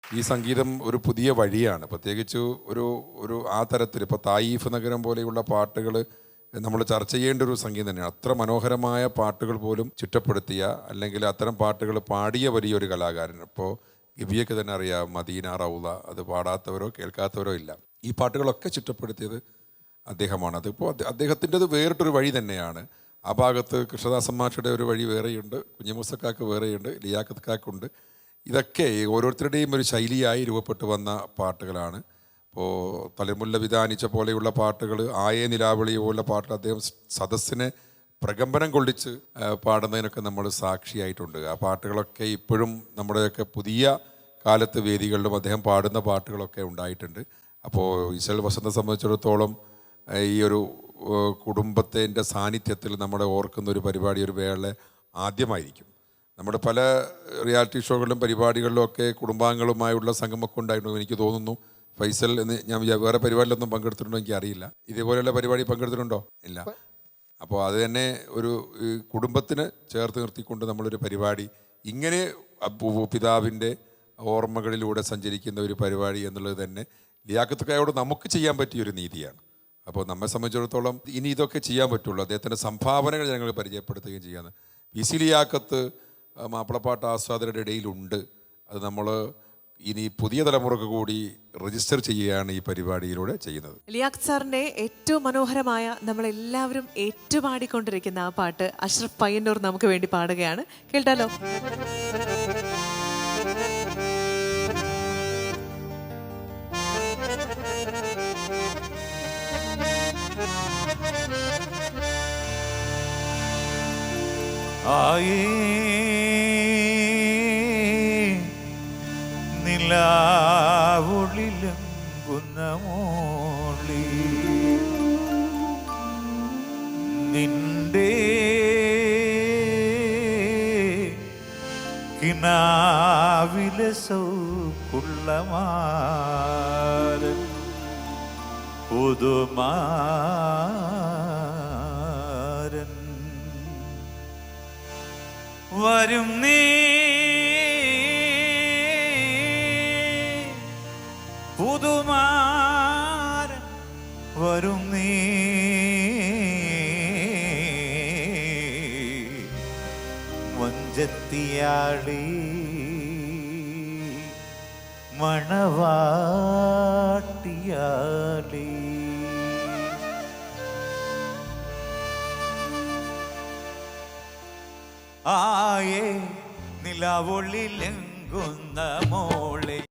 ഈ സംഗീതം ഒരു പുതിയ വഴിയാണ്. പ്രത്യേകിച്ച് ഒരു ഒരു ആ തരത്തിൽ ഇപ്പോൾ തായീഫ് നഗരം പോലെയുള്ള പാട്ടുകൾ നമ്മൾ ചർച്ച ചെയ്യേണ്ട ഒരു സംഗീതം തന്നെയാണ്. അത്ര മനോഹരമായ പാട്ടുകൾ പോലും ചിട്ടപ്പെടുത്തിയ അല്ലെങ്കിൽ അത്തരം പാട്ടുകൾ പാടിയ വലിയൊരു കലാകാരൻ. ഇപ്പോൾ ഗിബിയൊക്കെ തന്നെ അറിയാം, മദീന റൗള, അത് പാടാത്തവരോ കേൾക്കാത്തവരോ ഇല്ല. ഈ പാട്ടുകളൊക്കെ ചിട്ടപ്പെടുത്തിയത് അദ്ദേഹമാണ്. അതിപ്പോൾ അദ്ദേഹത്തിൻ്റെത് വേറിട്ടൊരു വഴി തന്നെയാണ്. ആ ഭാഗത്ത് കൃഷ്ണദാസൻ മാഷയുടെ ഒരു വഴി വേറെയുണ്ട്, കുഞ്ഞിമൂസക്കാക്ക് വേറെയുണ്ട്, ലിയാഖത്ത് കാക്കുണ്ട്. ഇതൊക്കെ ഓരോരുത്തരുടെയും ഒരു ശൈലിയായി രൂപപ്പെട്ടു വന്ന പാട്ടുകളാണ്. ഇപ്പോൾ തളിമുല്ല വിധാനിച്ച പോലെയുള്ള പാട്ടുകൾ, ആയേ നിലാവിളി പോലുള്ള പാട്ടുകൾ അദ്ദേഹം സദസ്സിനെ പ്രകമ്പനം കൊള്ളിച്ച് പാടുന്നതിനൊക്കെ നമ്മൾ സാക്ഷിയായിട്ടുണ്ട്. ആ പാട്ടുകളൊക്കെ ഇപ്പോഴും നമ്മുടെയൊക്കെ പുതിയ കാലത്ത് വേദികളിലും അദ്ദേഹം പാടുന്ന പാട്ടുകളൊക്കെ ഉണ്ടായിട്ടുണ്ട്. അപ്പോൾ ഈശൽ വസന്തത്തെ സംബന്ധിച്ചിടത്തോളം ഈ ഒരു കുടുംബത്തിൻ്റെ സാന്നിധ്യത്തിൽ നമ്മളെ ഓർക്കുന്ന ഒരു പരിപാടി, ഒരു വേള ആദ്യമായിരിക്കും. നമ്മുടെ പല റിയാലിറ്റി ഷോകളിലും പരിപാടികളിലും ഒക്കെ കുടുംബാംഗങ്ങളുമായുള്ള സംഗമമൊക്കെ ഉണ്ടായിരുന്നു. എനിക്ക് തോന്നുന്നു ഫൈസൽ എന്ന് ഞാൻ വേറെ പരിപാടിയിലൊന്നും പങ്കെടുത്തിട്ടുണ്ടോ എനിക്ക് അറിയില്ല. ഇതേപോലെയുള്ള പരിപാടി പങ്കെടുത്തിട്ടുണ്ടോ? ഇല്ല. അപ്പോൾ അത് തന്നെ ഒരു കുടുംബത്തിന് ചേർത്ത് നിർത്തിക്കൊണ്ട് നമ്മളൊരു പരിപാടി, ഇങ്ങനെ പിതാവിൻ്റെ ഓർമ്മകളിലൂടെ സഞ്ചരിക്കുന്ന ഒരു പരിപാടി എന്നുള്ളത് തന്നെ ലിയാഖത്ത് നമുക്ക് ചെയ്യാൻ പറ്റിയൊരു നീതിയാണ്. അപ്പോൾ നമ്മെ സംബന്ധിച്ചിടത്തോളം ഇനി ഇതൊക്കെ ചെയ്യാൻ പറ്റുള്ളൂ. അദ്ദേഹത്തിൻ്റെ സംഭാവനകൾ ഞങ്ങൾ പരിചയപ്പെടുത്തുകയും ചെയ്യാന്ന്. പി സി ലിയാഖത്ത് മാപ്പിളപ്പാട്ട് ആസ്വാദകരുടെ ഇടയിലുണ്ട്. അത് നമ്മൾ ഇനി പുതിയ തലമുറക്ക് കൂടി രജിസ്റ്റർ ചെയ്യുകയാണ് ഈ പരിപാടിയിലൂടെ ചെയ്യുന്നത്. ലിയാഖത്ത് സാറിൻ്റെ ഏറ്റവും മനോഹരമായ, നമ്മളെല്ലാവരും ഏറ്റുപാടിക്കൊണ്ടിരിക്കുന്ന ആ പാട്ട് അഷ്റഫ് പയ്യന്നൂർ നമുക്ക് വേണ്ടി പാടുകയാണ്. കേട്ടാലോ? ആയേ നിലാവൊളിലങ്കുന്ന മോളി നിന്റെ കിനാവിലെ സൗക്കുള്ളമാരൻ പുതുമാരൻ വരും നീ പുതുമാരൻ വരും നീ മഞ്ചത്തിയാളി മണവാട്ടിയാളി ആയേ നിലാവൊളിലെങ്കുന്ന മോളെ